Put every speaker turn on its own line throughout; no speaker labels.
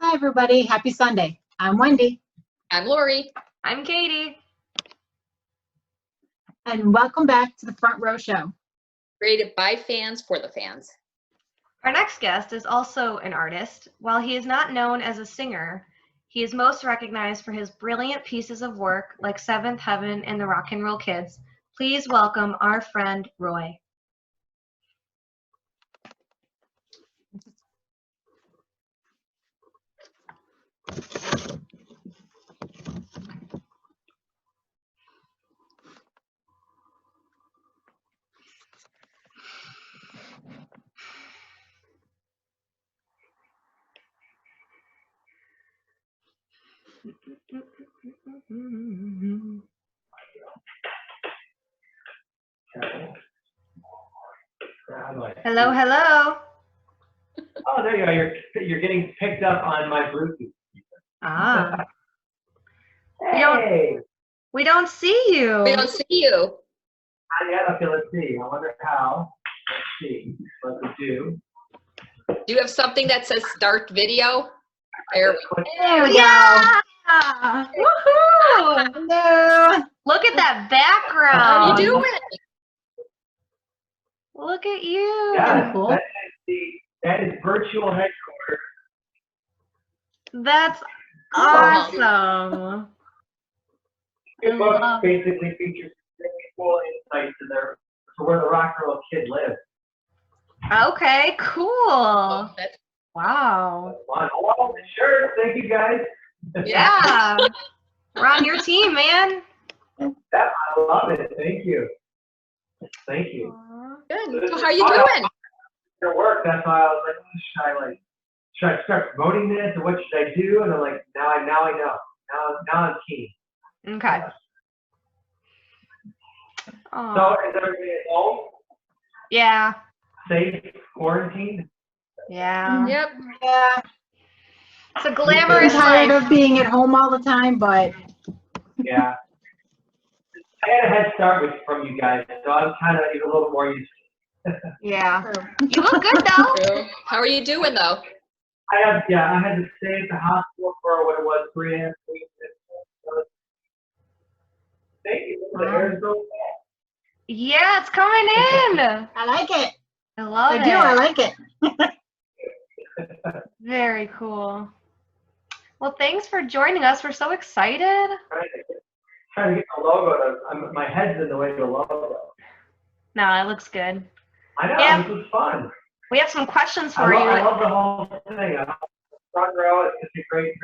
Hi, everybody. Happy Sunday. I'm Wendy.
I'm Lori.
I'm Katie.
And welcome back to the Front Row Show.
Created by fans for the fans.
Our next guest is also an artist. While he is not known as a singer, he is most recognized for his brilliant pieces of work like Seventh Heaven and the Rock and Roll Kids. Please welcome our friend Roy. Hello, hello.
Oh, there you go. You're getting picked up on my Bluetooth.
Ah.
Hey.
We don't see you.
We don't see you.
Not yet. Okay, let's see. I wonder how. Let's see what we do.
Do you have something that says start video? There we
There we
Yeah.
go.
Woohoo!
Hello.
Look at that
go.
background.
How are you doing?
Look at you.
Yeah,
cool.
that is virtual headquarters.
That's awesome.
Your book
love-
basically features really cool insights to where the rock and roll kid lives.
Okay, cool.
That's
Wow.
Fun. Oh, sure. Thank you, guys.
Yeah. We're on your team, man.
I love it. Thank you. Thank you.
good. So how are you doing?
Your work. That's why I was like, should I start promoting this, or what should I do? And I'm like, now I know. Now I'm keen.
Okay.
So
Aw.
is everybody at home?
Yeah.
Safe, quarantined?
Yeah.
Yep.
Yeah,
It's a
I'm
glamorous
tired
life.
of being at home all the time, but
Yeah. I had a head start from you guys, so I'm kind of even a little more used to it.
Yeah. You look good though.
True. How are you doing though?
I had to stay at the hospital for what it was, 3.5 weeks. Thank you. The hair is so bad.
Yeah, it's coming in.
I like it.
I love
I
it.
do. I like it.
Very cool. Well, thanks for joining us. We're so excited.
Trying to get the logo my head's in the way of the logo.
No, it looks good.
I know,
Yeah.
this was fun.
We have some questions
I
for you.
love the whole thing. Front row, it's a great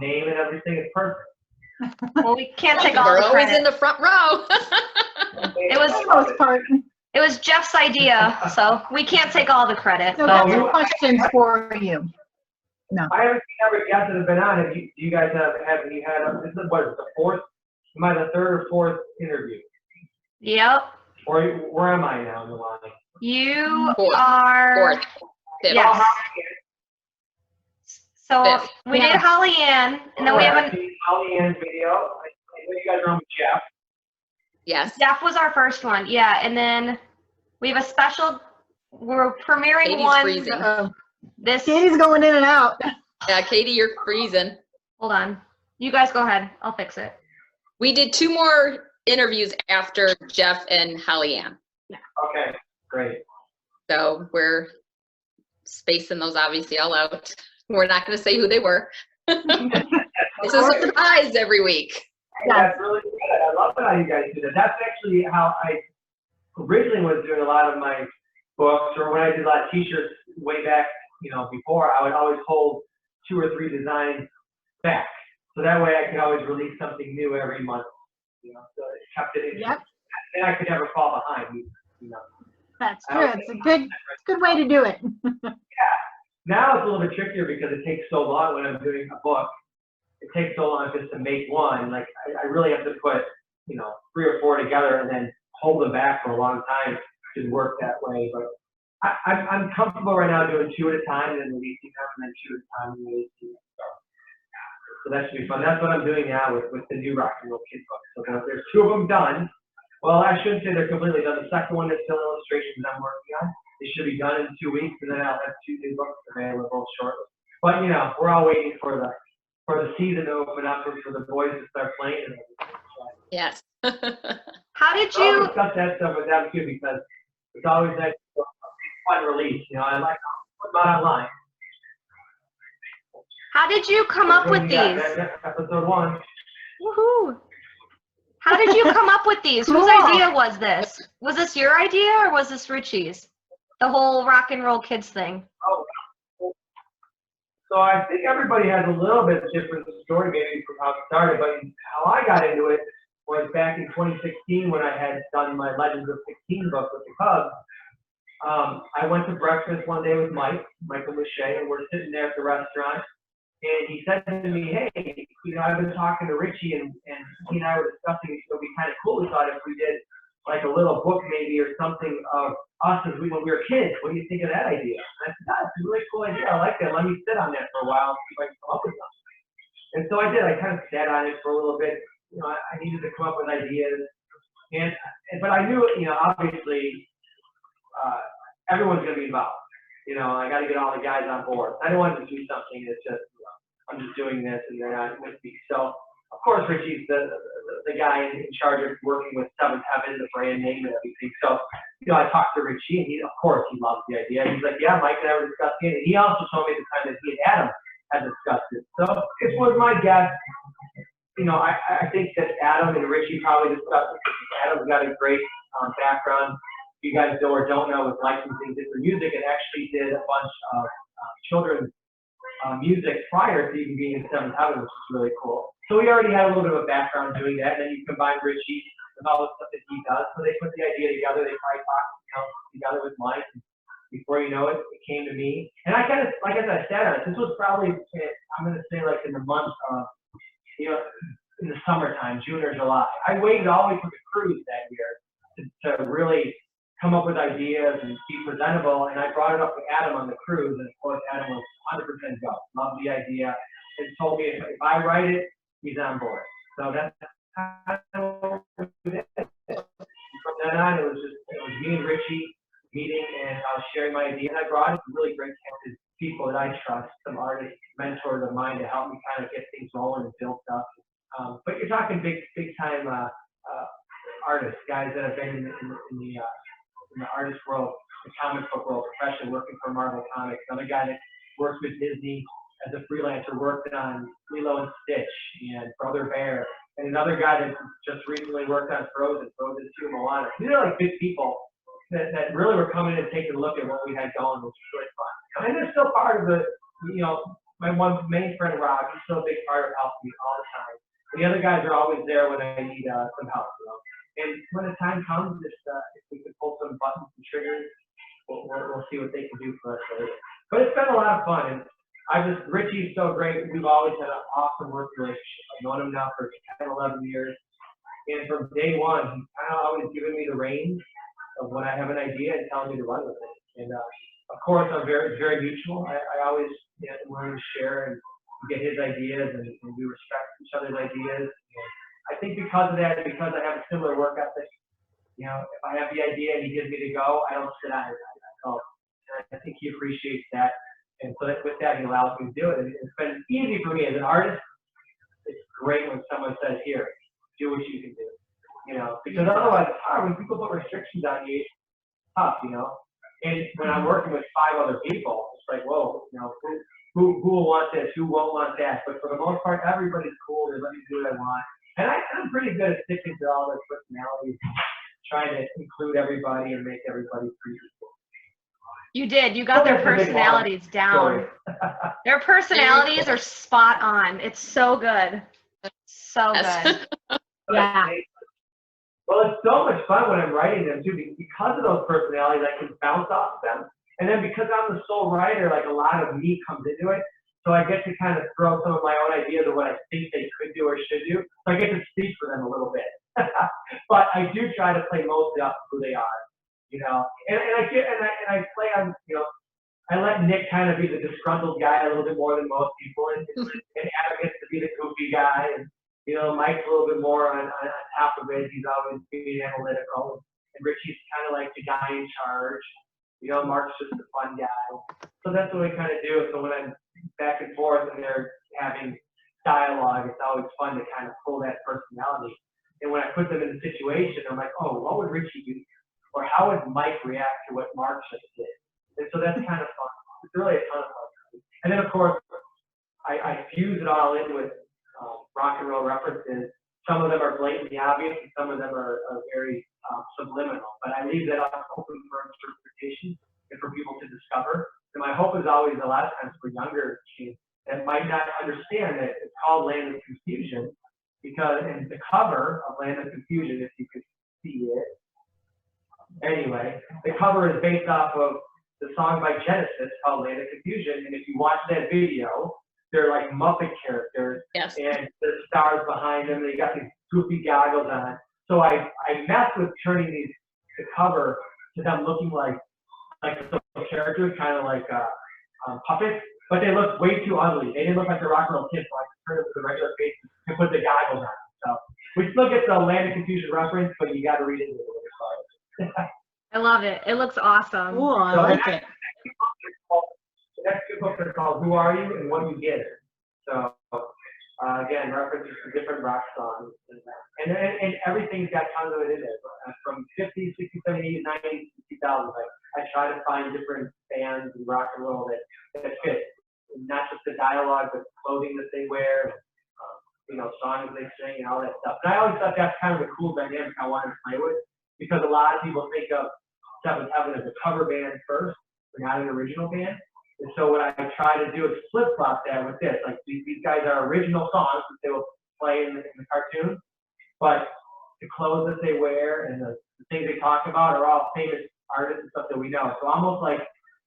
name and everything. It's perfect.
Well, we can't take all
We're
the
always
credit.
in the front row.
It was-
For the most part.
It was Jeff's idea, so we can't take all the credit.
So
But
got some questions for you.
I haven't seen every guest that have been on. Do you guys have you had this is what is the fourth? Am I the third or fourth interview?
yep,
Or where am I now in the line?
you
Fourth.
are.
Fourth. Fifth.
Yes. So
Fifth.
we
Yeah.
did Holly Ann, and then we have
Holly Ann's video. I know you guys are on with Jeff.
Yes.
Jeff was our first one, yeah, and then we have a special. We're premiering
Katie's
one.
freezing.
This.
Katie's going in and out.
Yeah, Katie, you're freezing.
Hold on. You guys go ahead. I'll fix it.
We did 2 more interviews after Jeff and Holly Ann.
Okay, great.
So we're spacing those obviously all out. We're not going to say who they were. It's a surprise every week.
That's really good. I love how you guys do that. That's actually how I originally was doing a lot of my books, or when I did a lot of t-shirts way back, before, I would always hold 2 or 3 designs back. So that way I could always release something new every month. So it kept it in.
Yep.
And I could never fall behind.
That's true. It's a good way to do it.
Now it's a little bit trickier because it takes so long when I'm doing a book. It takes so long just to make one. Like I really have to put, 3 or 4 together and then hold them back for a long time to work that way. But I'm comfortable right now doing 2 at a time and then releasing them, and then 2 at a time and releasing them. So that should be fun. That's what I'm doing now with the new Rock and Roll Kid book. So there's 2 of them done. Well, I shouldn't say they're completely done. The second one is still illustrations I'm working on. They should be done in 2 weeks, and then I'll have 2 new books available shortly. But you know, we're all waiting for the season to open up and for the boys to start playing. And everything.
Yes.
How did
I'll
you?
discuss that stuff with them too because it's always that fun release. You know, I like put them out online.
How did you come up with
Yeah,
these?
episode 1.
Woohoo! How did you come up with these? Whose
Cool.
idea was this? Was this your idea or was this Richie's? The whole rock and roll kids thing.
So I think everybody has a little bit different story maybe from how it started, but how I got into it was back in 2016 when I had done my Legends of 16 book with the Cubs. I went to breakfast one day with Michael Lachey, and we're sitting there at the restaurant, and he said to me, hey, you know, I've been talking to Richie, and he and I were discussing it would be kind of cool. We thought if we did like a little book maybe or something of us as when we were kids. What do you think of that idea? And I said, that's a really cool idea. I like that. Let me sit on that for a while and see if I can come up with something. And so I did. I kind of sat on it for a little bit. You know, I needed to come up with ideas. But I knew, you know, obviously everyone's going to be involved. You know, I got to get all the guys on board. I don't want to do something that's just, you know, I'm just doing this and they're not with me. So, of course, Richie's the guy in charge of working with Seventh Heaven, the brand name and everything. So, you know, I talked to Richie, and he, of course, he loved the idea. He's like, yeah, Mike and I were discussing it. And he also told me at the time that he and Adam had discussed it. So it was my guess. You know, I think that Adam and Richie probably discussed it. Adam's got a great background. If you guys know or don't know, with licensing different music, and actually did a bunch of children's music prior to even being in Seventh Heaven, which is really cool. So we already had a little bit of a background doing that, and then you combine Richie with all the stuff that he does. So they put the idea together. They probably talked, you know, together with Mike. And before you know it, it came to me. And I kind of, like as I said, this was probably, I'm going to say like in the month of, you know, in the summertime, June or July. I waited all the way for the cruise that year to really come up with ideas and be presentable. And I brought it up with Adam on the cruise, and of course Adam was 100% go. Loved the idea. And told me if I write it, he's on board. So that's how we did it. From then on, it was me and Richie meeting, and I was sharing my idea. And I brought in some really great talented people that I trust, some artists, mentors of mine to help me kind of get things rolling and build stuff. But you're talking big time artists, guys that have been in the artist world, the comic book world, professionally working for Marvel Comics. Another guy that works with Disney as a freelancer, working on Lilo and Stitch and Brother Bear, and another guy that just recently worked on Frozen 2, Moana. These are like big people that really were coming in and taking a look at what we had going, which was really fun. And they're still part of the, you know, my one main friend Rob, he's still a big part of helping me all the time. And the other guys are always there when I need some help, you know. And when the time comes, if we can pull some buttons and triggers, we'll see what they can do for us later. But it's been a lot of fun, and Richie's so great. We've always had an awesome working relationship. I've known him now for 10, 11 years. And from day one, he's kind of always given me the reins of when I have an idea and telling me to run with it. And of course, I'm very, very mutual. I always am willing to share and get his ideas, and we respect each other's ideas. And I think because of that, because I have a similar work ethic, you know, if I have the idea and he gives me to go, I don't sit on it. I go. And I think he appreciates that. And so with that, he allows me to do it. And it's been easy for me as an artist. It's great when someone says, here, do what you can do. You know, because otherwise it's hard. When people put restrictions on you, it's tough, you know. And when I'm working with 5 other people, it's like, whoa, you know, who will want this? Who won't want that? But for the most part, everybody's cool. They let me do what I want. And I'm pretty good at sticking to all their personalities, trying to include everybody and make everybody appreciate.
You did. You got their personalities down. Their personalities are spot on. It's so good. So good.
Yeah.
Well, it's so much fun when I'm writing them too, because of those personalities. I can bounce off them, and then because I'm the sole writer, like a lot of me comes into it. So I get to kind of throw some of my own ideas of what I think they could do or should do. So I get to speak for them a little bit. But I do try to play mostly up who they are, you know. And I play on, you know, I let Nick kind of be the disgruntled guy a little bit more than most people, and Adam gets to be the goofy guy, and you know, Mike's a little bit more on top of it. He's always being analytical, and Richie's kind of like the guy in charge. You know, Mark's just a fun guy. So that's what we kind of do. So when I'm back and forth and they're having dialogue, it's always fun to kind of pull that personality. And when I put them in the situation, I'm like, oh, what would Richie do? Or how would Mike react to what Mark just did? And so that's kind of fun. It's really a ton of fun. And then, of course, I fuse it all in with rock and roll references. Some of them are blatantly obvious, and some of them are very subliminal. But I leave that open for interpretation and for people to discover. And my hope is always, a lot of times, for younger kids that might not understand that it's called Land of Confusion, because in the cover of Land of Confusion, if you could see it, anyway, the cover is based off of the song by Genesis called Land of Confusion. And if you watch that video, they're like Muppet characters,
Yes.
and there's stars behind them. They got these goofy goggles on. So I messed with turning the cover to them looking like little characters, kind of like puppets, but they look way too ugly. They didn't look like the Rock and Roll Kids, so I turned them to the regular faces and put the goggles on. So we still get the Land of Confusion reference, but you got to read it.
I love it. It looks awesome.
Cool, I like it.
The next two books are called Who Are You and What You Get. So again, references to different rock songs. And everything's got tons of it in there. From 50s, 60s, 70s, 90s, 2000s. I try to find different bands and rock and roll that fit. Not just the dialogue, but clothing that they wear, songs they sing and all that stuff. And I always thought that's kind of a cool dynamic I wanted to play with, because a lot of people think of Seventh Heaven as a cover band first, or not an original band. And so what I try to do is flip-flop that with this. Like these guys are original songs that they will play in the cartoon, but the clothes that they wear and the things they talk about are all famous artists and stuff that we know. So almost like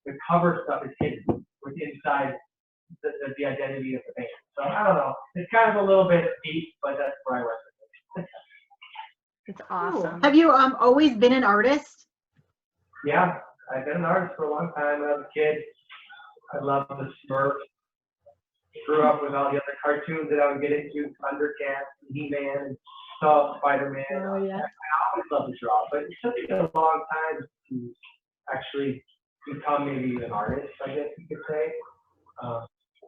the cover stuff is hidden inside the identity of the band. So I don't know. It's kind of a little bit deep, but that's where I went with it.
It's awesome.
Have you always been an artist?
Yeah, I've been an artist for a long time. When I was a kid, I loved the Smurfs. Grew up with all the other cartoons that I would get into, Thundercats, and He-Man, and Spider-Man.
Oh, yeah.
I always loved to draw, but it took me a long time to actually become maybe an artist, I guess you could say.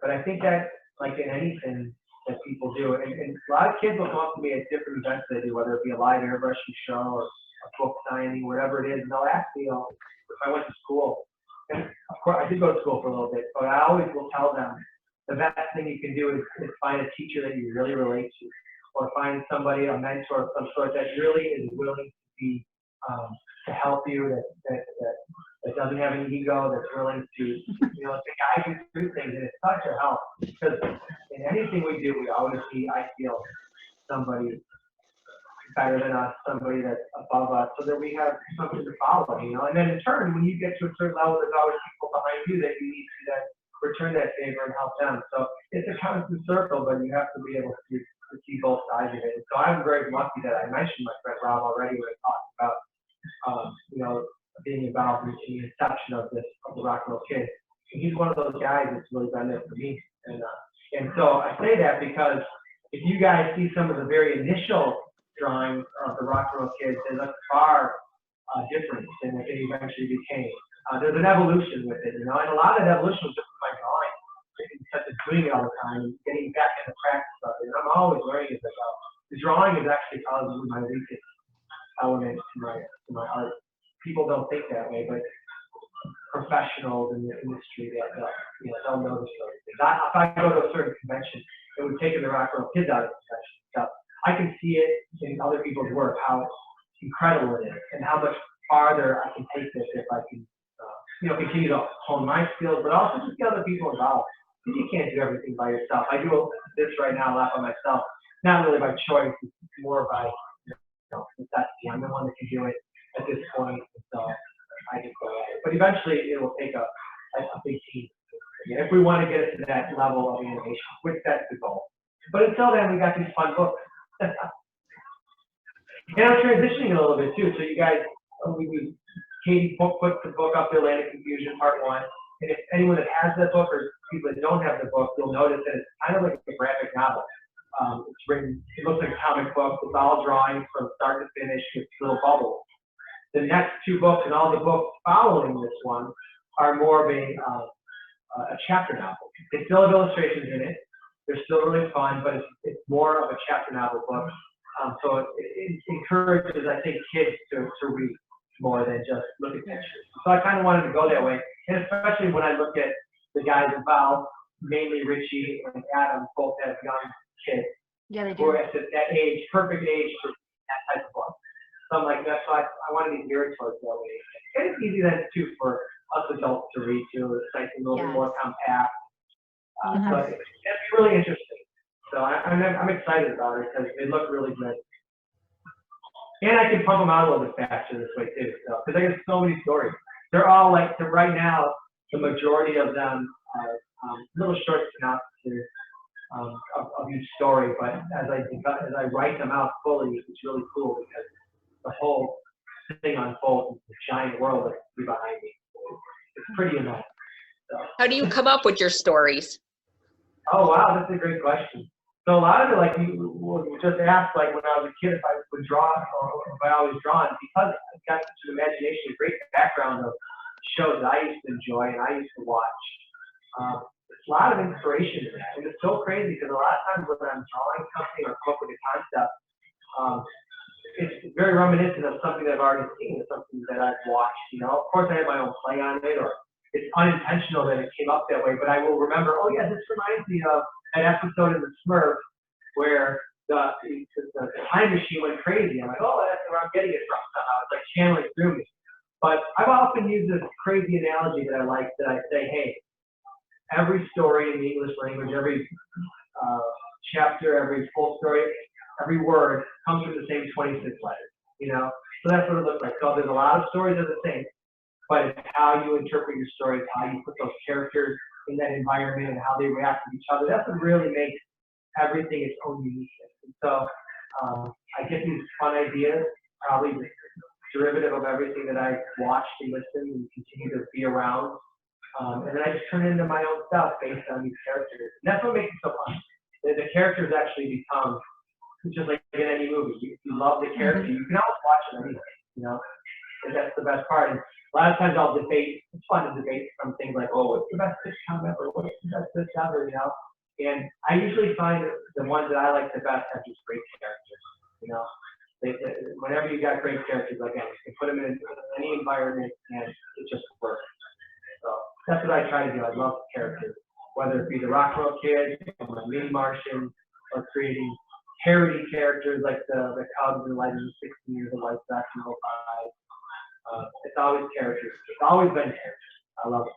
But I think that, like in anything that people do, and a lot of kids will come up to me at different events they do, whether it be a live airbrushing show or a book signing, whatever it is, and they'll ask me, if I went to school. And of course, I did go to school for a little bit, but I always will tell them the best thing you can do is find a teacher that you really relate to, or find somebody, a mentor of some sort that really is willing to be to help you, that doesn't have an ego, that's willing to to guide you through things, and it's such a help, because in anything we do, we always see, I feel, somebody better than us, somebody that's above us, so that we have something to follow, and then in turn, when you get to a certain level, there's always people behind you that you need to then return that favor and help them. So it's a constant circle, but you have to be able to see both sides of it. And so I'm very lucky that I mentioned my friend Rob already when I talked about being involved in the inception of the Rock and Roll Kids. And he's one of those guys that's really been there for me. And so I say that because if you guys see some of the very initial drawings of the Rock and Roll Kids, they look far different than what they eventually became. There's an evolution with it, and a lot of that evolution was just my drawing, such as doing it all the time and getting back into practice of it. And I'm always learning as I go. The drawing is actually probably my weakest element to my art. People don't think that way, but professionals in the industry that they'll notice those things. If I go to a certain convention, it would take the Rock and Roll Kids out of the convention. So I can see it in other people's work, how incredible it is, and how much farther I can take this if I can, continue to hone my skills, but also just get other people involved. Because you can't do everything by yourself. I do this right now a lot by myself, not really by choice, it's more by necessity. I'm the one that can do it at this point, so I just go at it. But eventually, it will take a big team. If we want to get it to that level of animation, which that's the goal. But until then, we got these fun books. And I'm transitioning a little bit too. So you guys, Katie put the book up there, Land of Confusion, Part 1. And if anyone that has that book or people that don't have the book, you'll notice that it's kind of like a graphic novel. It's written, it looks like a comic book. It's all drawings from start to finish with little bubbles. The next two books and all the books following this one are more of a chapter novel. They still have illustrations in it. They're still really fun, but it's more of a chapter novel book. So it encourages, I think, kids to read more than just look at pictures. So I kind of wanted to go that way, and especially when I look at the guys involved, mainly Richie and Adam, both have young kids
Yeah, they
who
do.
are at that age, perfect age for that type of book. So I'm like, that's why I wanted to gear it towards that way. And it's easy then too for us adults to read too. It's like a little bit more compact. So it's really interesting. So I'm excited about it because they look really good. And I can pump them out a little bit faster this way too. So because I get so many stories. They're all like, right now, the majority of them are little short synopses of each story. But as I write them out fully, it's really cool because the whole thing unfolds in this giant world that's behind me. It's pretty immense. So.
How do you come up with your stories?
Oh wow, that's a great question. So a lot of it, like you just asked, like when I was a kid, if I would draw or if I always drawn, because I've got such an imagination, a great background of shows that I used to enjoy and I used to watch. There's a lot of inspiration in that, and it's so crazy because a lot of times when I'm drawing something or come up with a concept, it's very reminiscent of something that I've already seen, or something that I've watched. You know, of course I have my own play on it, or it's unintentional that it came up that way, but I will remember, oh yeah, this reminds me of an episode in The Smurfs where the time machine went crazy. I'm like, oh, that's where I'm getting it from somehow. It's like channeling through me. But I've often used this crazy analogy that I like, that I say, hey, every story in the English language, every chapter, every full story, every word comes from the same 26 letters, you know? So that's what it looks like. So there's a lot of stories that are the same, but it's how you interpret your stories, how you put those characters in that environment and how they react to each other. That's what really makes everything its own uniqueness. And so I get these fun ideas, probably derivative of everything that I watched and listened and continue to be around. And then I just turn it into my own stuff based on these characters. And that's what makes it so fun. The characters actually become, just like in any movie, you love the character, you can always watch it anyway, you know? And that's the best part. And a lot of times I'll debate, it's fun to debate some things like, oh, what's the best sitcom ever, what's the best this ever, you know? And I usually find the ones that I like the best have just great characters, you know? Whenever you got great characters, like, you can put them in any environment and it just works. So that's what I try to do. I love characters, whether it be the Rock and Roll Kids, or my Mini Martians, or creating parody characters like the Cubs and Legends of 16 Years of White Sox and 05. It's always characters. It's always been characters. I love it.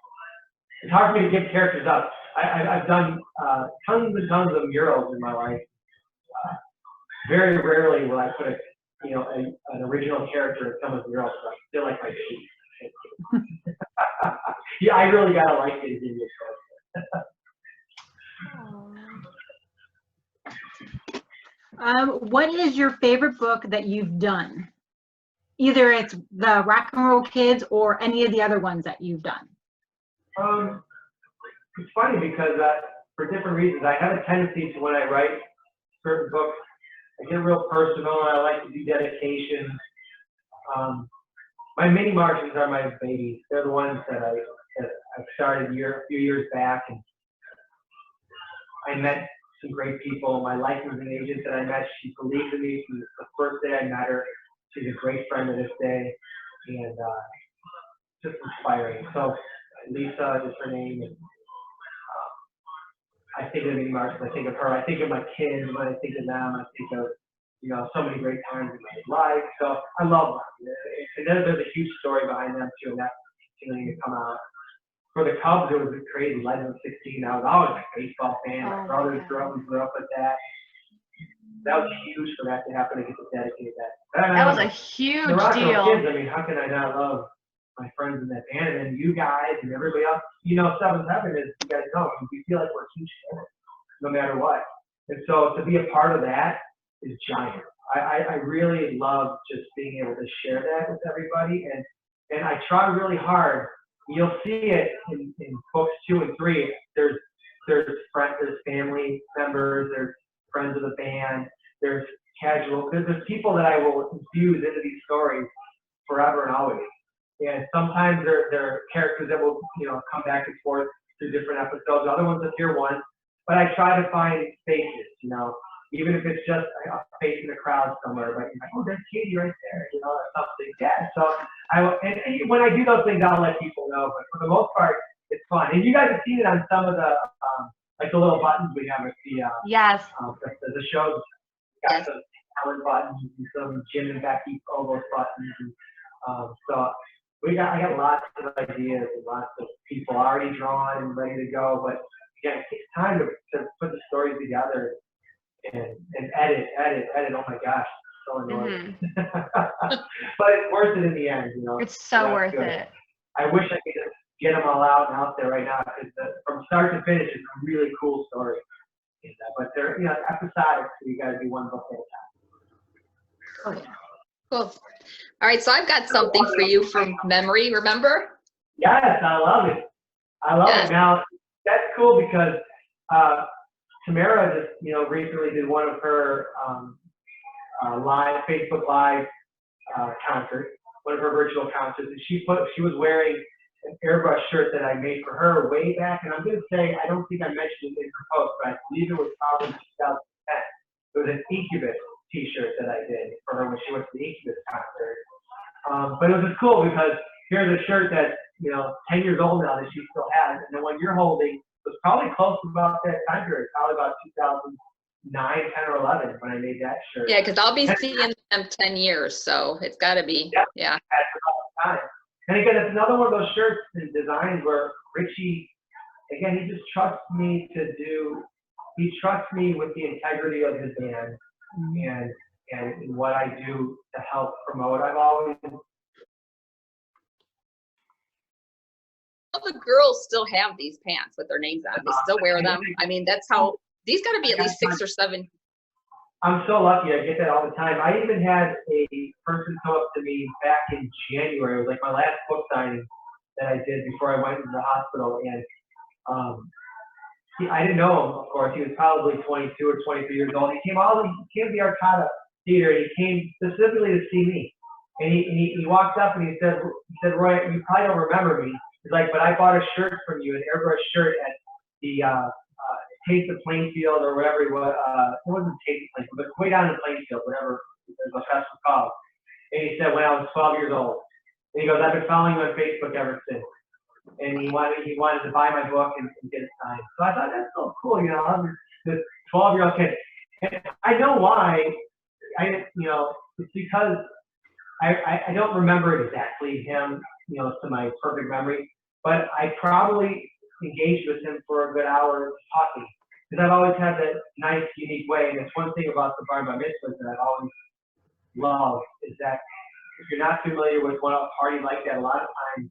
It's hard for me to give characters up. I've done tons and tons of murals in my life. Very rarely will I put an original character in someone's mural, so I feel like my baby. Yeah, I really gotta like it in this.
What is your favorite book that you've done? Either it's the Rock and Roll Kids or any of the other ones that you've done.
It's funny because for different reasons, I have a tendency to, when I write certain books, I get real personal and I like to do dedications. My Mini Martians are my babies. They're the ones that I started a few years back, and I met some great people. My licensing agent that I met, she believed in me from the first day I met her. She's a great friend to this day, and just inspiring. So Lisa is her name, and I think of Mini Martians, I think of her, I think of my kids, when I think of them, I think of, so many great times in my life. So I love them. And then there's a huge story behind them too, and that's continuing to come out. For the Cubs, it was crazy. Legends of 16, I was always a baseball fan. My brothers grew up with that. That was huge for that to happen, to get to dedicate that.
That was a huge
the Rock and Roll
deal.
Kids, I mean, how can I not love my friends in that band, and then you guys and everybody else? Seventh Heaven, is, you guys know, we feel like we're huge fans, no matter what. And so to be a part of that is giant. I really love just being able to share that with everybody, and I try really hard. You'll see it in books 2 and 3. There's friends, there's family members, there's friends of the band, there's casual, there's people that I will infuse into these stories forever and always. And sometimes they're characters that will, come back and forth through different episodes. Other ones appear once, but I try to find faces, you know, even if it's just a face in a crowd somewhere. But you're like, oh, there's Katie right there, you know, or something. Yeah. So and when I do those things, I'll let people know. But for the most part, it's fun. And you guys have seen it on some of the like the little buttons we have at the
Yes.
the shows. Got
Yes.
some talent buttons and some Jim and Becky Fogos buttons. And, so I got lots of ideas and lots of people already drawn and ready to go. But again, it takes time to put the stories together and edit. Oh my gosh, it's so annoying. But it's worth it in the end, you know.
It's so
That's
worth
good.
it.
I wish I could just get them all out there right now, because from start to finish, it's a really cool story. But they're, you know, episodic, so you got to do one book at a time.
Oh, yeah.
Cool. All right, so I've got something for you from memory, remember?
Yes, I love it. I love
Yes.
it. Now, that's cool because Tamara just, you know, recently did one of her Facebook Live concerts, one of her virtual concerts, and she was wearing an airbrush shirt that I made for her way back, and I'm going to say, I don't think I mentioned it in her post, but I believe it was probably 2010. It was an Incubus t-shirt that I did for her when she went to the Incubus concert. But it was just cool because here's a shirt that's, you know, 10 years old now that she still has, and the one you're holding was probably close to about that time period, probably about 2009, 10, or 11 when I made that shirt.
Yeah, because I'll be seeing them 10 years, so it's got to be, yeah.
That's about the time. And again, it's another one of those shirts and designs where Richie, again, he just trusts me he trusts me with the integrity of his band and what I do to help promote. I've always.
All the girls still have these pants with their names on. They still wear them. I mean, that's how, these got to be at least 6 or 7.
I'm so lucky. I get that all the time. I even had a person come up to me back in January. It was like my last book signing that I did before I went into the hospital. And I didn't know him, of course. He was probably 22 or 23 years old. He came to the Arcata Theater, and he came specifically to see me. And he walked up and he said, Roy, you probably don't remember me. He's like, but I bought a shirt from you, an airbrush shirt at the Taste of Plainfield or whatever it was. It wasn't Taste of Plainfield, but way down in Plainfield, whatever the fest was called. And he said, when I was 12 years old. And he goes, I've been following you on Facebook ever since. And he wanted to buy my book and get it signed. So I thought, that's so cool, you know, I'm this 12-year-old kid. And I know why. It's because I don't remember exactly him, you know, to my perfect memory, but I probably engaged with him for a good hour talking, because I've always had that nice, unique way. And it's one thing about the Bar Mitzvahs that I've always loved, is that if you're not familiar with a party like that, a lot of times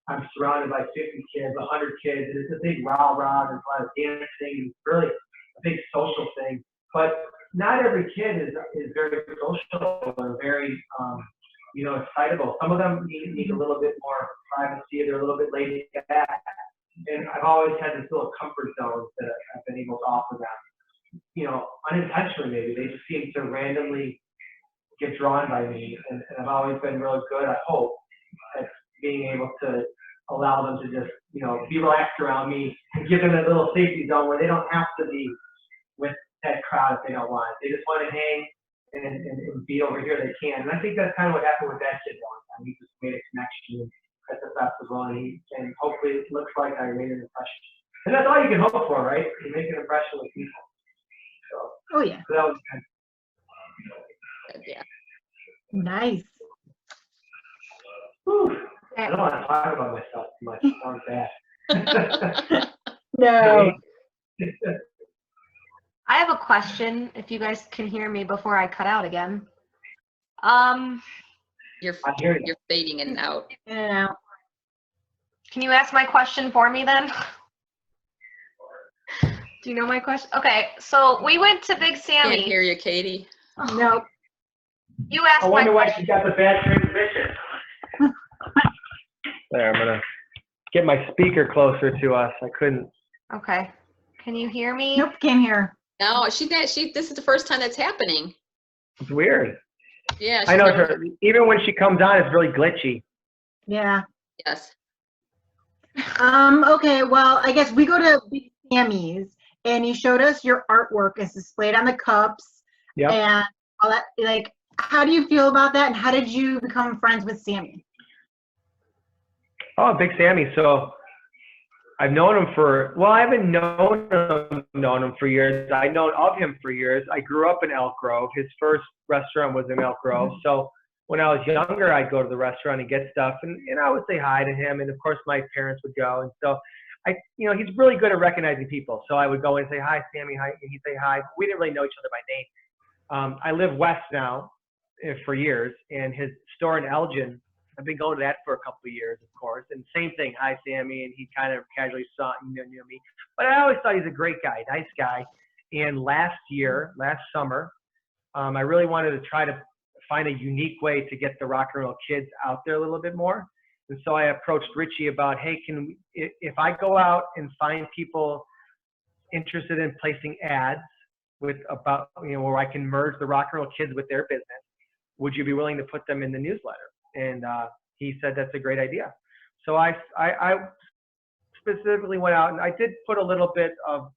I'm surrounded by 50 kids, 100 kids, and it's a big rah-rah, there's a lot of dancing, it's really a big social thing. But not every kid is very social or very, you know, excitable. Some of them need a little bit more privacy, they're a little bit laid back. And I've always had this little comfort zone that I've been able to offer them. You know, unintentionally maybe, they just seem to randomly get drawn by me. And I've always been really good, I hope, at being able to allow them to just, you know, be relaxed around me and give them a little safety zone where they don't have to be with that crowd if they don't want. They just want to hang and be over here, they can. And I think that's kind of what happened with that kid one time. He just made a connection at the festival, and hopefully it looks like I made an impression. And that's all you can hope for, right? You make an impression with people. So,
Oh, yeah.
so that was good.
Yeah.
Nice.
Whew. I don't want to talk about myself too much. It sounds bad.
No.
I have a question, if you guys can hear me before I cut out again.
You're
I hear you.
fading in and out.
Yeah.
Can you ask my question for me then? Do you know my question? Okay, so we went to Big
Can't
Sammy.
hear you, Katie.
Nope.
You asked
I
my
wonder why
question.
she got the bad transmission. There, I'm gonna get my speaker closer to us. I couldn't.
Okay. Can you hear me?
Nope, can't hear.
No, this is the first time that's happening.
It's weird.
Yeah.
I know. Even when she comes on, it's really glitchy.
Yeah.
Yes.
Okay, well, I guess we go to Big Sammy's, and you showed us your artwork is displayed on the cups
Yep.
and all that. Like, how do you feel about that, and how did you become friends with Sammy?
Oh, Big Sammy. So I've known him well, I haven't known him for years. I've known of him for years. I grew up in Elk Grove. His first restaurant was in Elk Grove. So when I was younger, I'd go to the restaurant and get stuff, and I would say hi to him. And of course, my parents would go. And so he's really good at recognizing people. So I would go and say, hi, Sammy, hi. And he'd say hi. We didn't really know each other by name. I live west now for years, and his store in Elgin, I've been going to that for a couple of years, of course. And same thing, hi, Sammy. And he kind of casually knew me. But I always thought he's a great guy, nice guy. And last summer, I really wanted to try to find a unique way to get the Rock and Roll Kids out there a little bit more. And so I approached Richie about, hey, if I go out and find people interested in placing ads where I can merge the Rock and Roll Kids with their business, would you be willing to put them in the newsletter? And he said that's a great idea. So I specifically went out and I did put a little bit of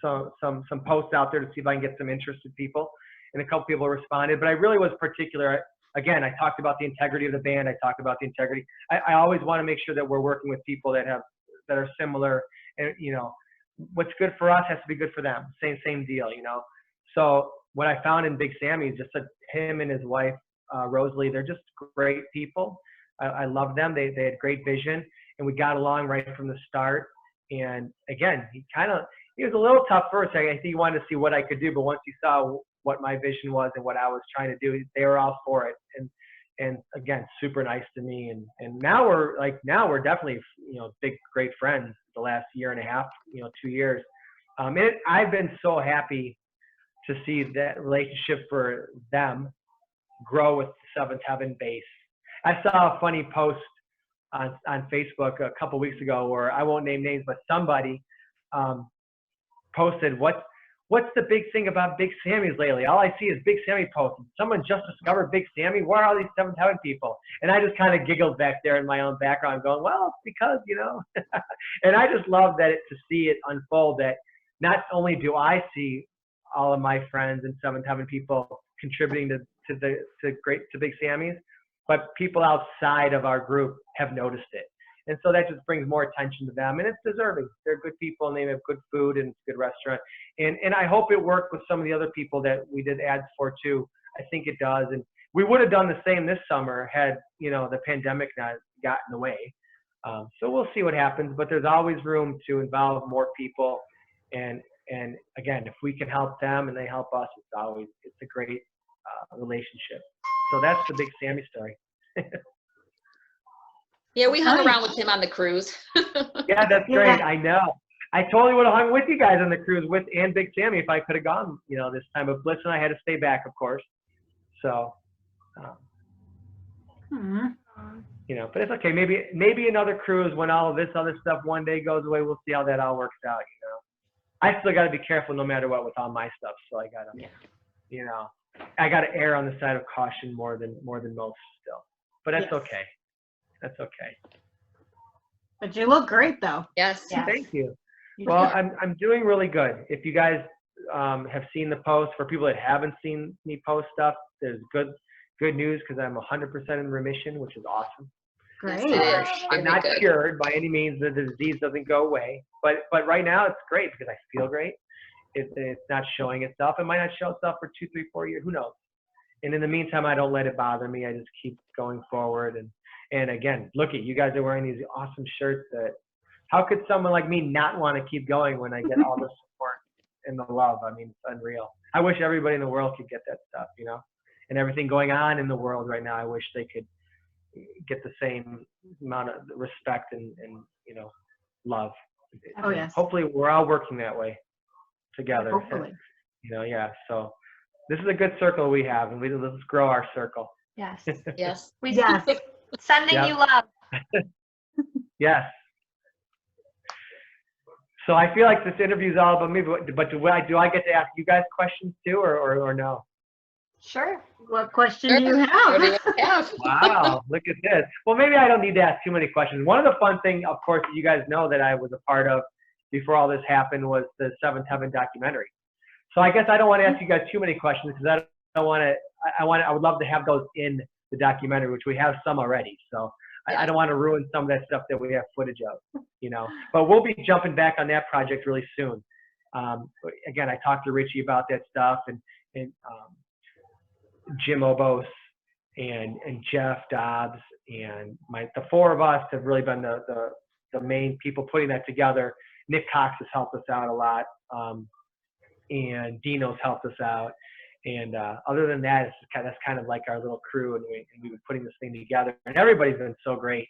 some posts out there to see if I can get some interested people, and a couple people responded. But I really was particular. Again, I talked about the integrity of the band. I talked about the integrity. I always want to make sure that we're working with people that are similar, and what's good for us has to be good for them. Same deal, So what I found in Big Sammy is just that him and his wife, Rosalie, they're just great people. I love them. They had great vision, and we got along right from the start. And again, he was a little tough first. I think he wanted to see what I could do, but once he saw what my vision was and what I was trying to do, they were all for it. And again, super nice to me. And now we're definitely, big, great friends the last year and a half, 2 years. I've been so happy to see that relationship for them grow with the Seventh Heaven base. I saw a funny post on Facebook a couple weeks ago where I won't name names, but somebody posted, what's the big thing about Big Sammy's lately? All I see is Big Sammy posts. Someone just discovered Big Sammy. Where are all these Seventh Heaven people? And I just kind of giggled back there in my own background going, well, it's because, and I just love to see it unfold, that not only do I see all of my friends and Seventh Heaven people contributing to Big Sammy's, but people outside of our group have noticed it. And so that just brings more attention to them, and it's deserving. They're good people, and they have good food, and it's a good restaurant. And I hope it worked with some of the other people that we did ads for too. I think it does. And we would have done the same this summer had, the pandemic not gotten in the way. So we'll see what happens, but there's always room to involve more people. And again, if we can help them and they help us, it's a great relationship. So that's the Big Sammy story.
Yeah, we hung around with him on the cruise.
Yeah, that's great. I know. I totally would have hung with you guys on the cruise and Big Sammy if I could have gone, this time. But Bliss and I had to stay back, of course. So, but it's okay. Maybe another cruise when all of this other stuff one day goes away. We'll see how that all works out. I still got to be careful no matter what with all my stuff. So I got to, I got to err on the side of caution more than most still. But that's okay. That's okay.
But you look great, though.
Yes.
Thank you. Well, I'm doing really good. If you guys have seen the post, for people that haven't seen me post stuff, there's good news because I'm 100% in remission, which is awesome.
Great.
Yes,
I'm not cured by any means. The disease doesn't go away, but right now it's great because I feel great. It's not showing itself. It might not show itself for 2, 3, 4 years. Who knows? And in the meantime, I don't let it bother me. I just keep going forward. And again, look at you guys are wearing these awesome shirts. How could someone like me not want to keep going when I get all the support and the love? I mean, it's unreal. I wish everybody in the world could get that stuff, and everything going on in the world right now. I wish they could get the same amount of respect and love.
Oh, yes.
Hopefully we're all working that way together.
Hopefully.
Yeah. So this is a good circle we have, and let's grow our circle.
Yes.
Yes.
Sending you love.
Yes. So I feel like this interview is all about me, but do I get to ask you guys questions too, or no?
Sure.
What question do you
What do you
have?
have?
Wow, look at this. Well, maybe I don't need to ask too many questions. One of the fun things, of course, that you guys know that I was a part of before all this happened was the Seventh Heaven documentary. So I guess I don't want to ask you guys too many questions because I don't want to. I would love to have those in the documentary, which we have some already. So I don't want to ruin some of that stuff that we have footage of, you know. But we'll be jumping back on that project really soon. Again, I talked to Richie about that stuff, and Jim Obos and Jeff Dobbs and the four of us have really been the main people putting that together. Nick Cox has helped us out a lot, and Dino's helped us out. And other than that, that's kind of like our little crew, and we've been putting this thing together. And everybody's been so great.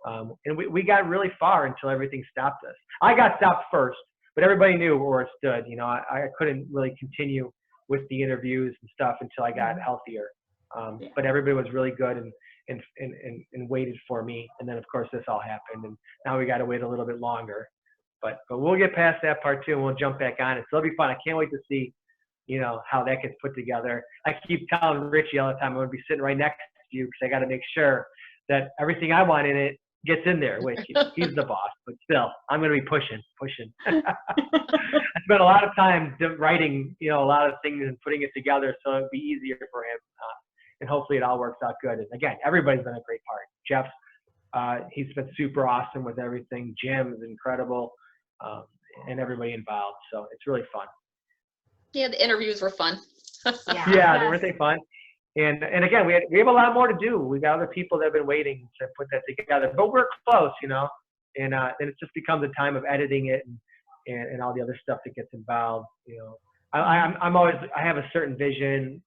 And we got really far until everything stopped us. I got stopped first, but everybody knew where it stood. You know, I couldn't really continue with the interviews and stuff until I got healthier. But everybody was really good and waited for me. And then of course this all happened, and now we got to wait a little bit longer. But we'll get past that part too, and we'll jump back on it. So it'll be fun. I can't wait to see, you know, how that gets put together. I keep telling Richie all the time I'm going to be sitting right next to you because I got to make sure that everything I want in it gets in there, which he's the boss, but still, I'm going to be pushing. I spent a lot of time writing, you know, a lot of things and putting it together so it'd be easier for him. And hopefully it all works out good. And again, everybody's been a great part. Jeff, he's been super awesome with everything. Jim is incredible, and everybody involved. So it's really fun.
Yeah, the interviews were fun.
Yeah, weren't they fun? And again, we have a lot more to do. We got other people that have been waiting to put that together, but we're close, you know. And then it just becomes a time of editing it and all the other stuff that gets involved. You know, I have a certain vision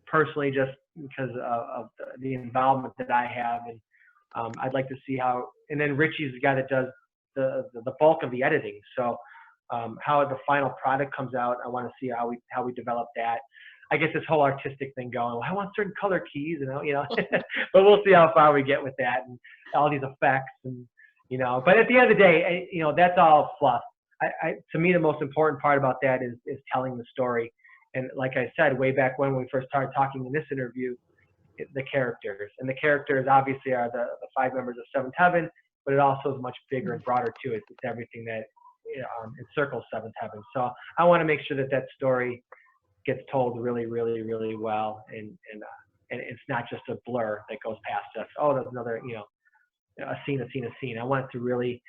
personally, just because of the involvement that I have, and I'd like to see how. And then Richie's the guy that does the bulk of the editing. So how the final product comes out, I want to see how we develop that. I get this whole artistic thing going. Well, I want certain color keys, and you know, but we'll see how far we get with that and all these effects, and you know. But at the end of the day, you know, that's all fluff. To me, the most important part about that is telling the story. And like I said, way back when we first started talking in this interview, the characters, and the characters obviously are the 5 members of Seventh Heaven, but it also is much bigger and broader too. It's everything that encircles Seventh Heaven. So I want to make sure that story gets told really, really, really well, and it's not just a blur that goes past us. Oh, there's another, you know, a scene. I want it to really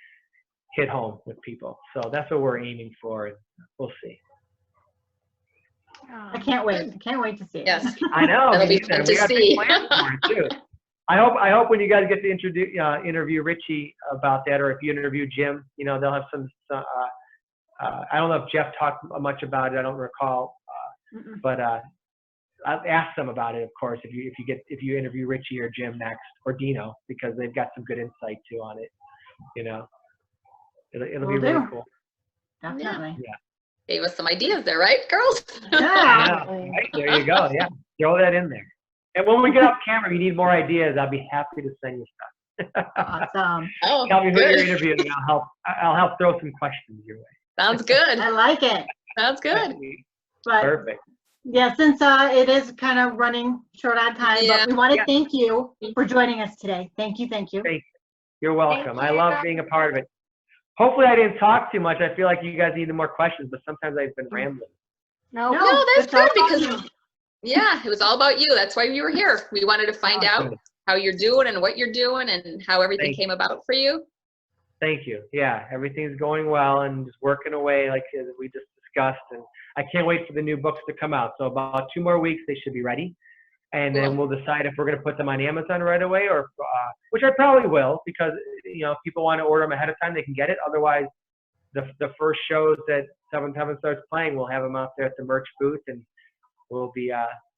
hit home with people. So that's what we're aiming for, and we'll see.
I can't wait. I can't wait to see it.
Yes.
I know.
That'll be fun to see.
I hope when you guys get to interview Richie about that, or if you interview Jim, you know, they'll have some I don't know if Jeff talked much about it. I don't recall. But I'll ask them about it, of course, if you interview Richie or Jim next, or Dino, because they've got some good insight too on it. You know, it'll be really cool.
Definitely.
Yeah.
Gave us some ideas there, right, girls?
Yeah.
Right, there you go. Yeah, throw that in there. And when we get off camera, if you need more ideas, I'll be happy to send you stuff.
Awesome.
Oh,
Tell me who
good.
you're interviewing, and I'll help throw some questions your way.
Sounds good.
I like it.
Sounds good.
But
Perfect.
yeah, since it is kind of running short on time,
Yeah.
but we want to thank you for joining us today. Thank you. Thank you.
You're welcome.
Thank
I
you.
love being a part of it. Hopefully I didn't talk too much. I feel like you guys needed more questions, but sometimes I've been rambling.
No.
No.
No, that's
it's all
good
about
because, yeah, it was all about you. That's why you were here. We wanted to find out how you're doing and what you're doing and how everything came about for you.
Thank you. Yeah, everything's going well and just working away like we just discussed. And I can't wait for the new books to come out. So about 2 more weeks, they should be ready. And then we'll decide if we're going to put them on Amazon right away, or which I probably will, because you know, if people want to order them ahead of time, they can get it. Otherwise, the first shows that Seventh Heaven starts playing, we'll have them out there at the merch booth, and we'll be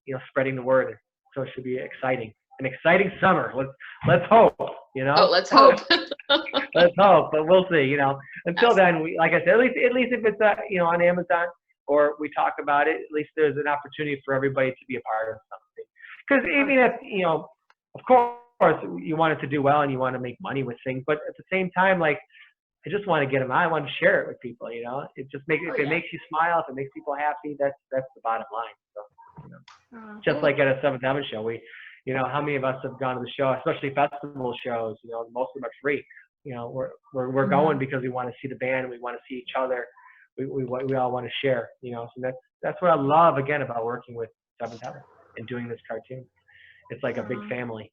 you know, spreading the word. So it should be exciting, an exciting summer. Let's hope. You know.
Oh, let's hope.
Let's hope, but we'll see. You know, until then, like I said, at least if it's you know, on Amazon, or we talk about it, at least there's an opportunity for everybody to be a part of something. Because even if, you know, of course you want it to do well and you want to make money with things, but at the same time, like, I just want to get them out. I want to share it with people. You know, it just makes if it makes you smile, if it makes people happy, that's the bottom line. So them.
Oh,
Just like at a Seventh Heaven show, how many of us have gone to the show, especially festival shows? Most of them are free. We're going because we want to see the band, we want to see each other, we all want to share. So that's what I love again about working with Seventh Heaven and doing this cartoon. It's like a big family.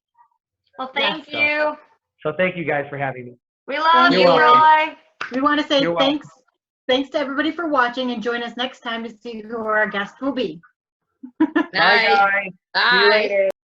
well, thank
so-
you.
So thank you guys for having me.
We love
You're
you,
welcome.
Roy.
We want to say
You're welcome.
thanks to everybody for watching, and join us next time to see who our guest will be.
Night.
Bye guys. See you
Bye.
later.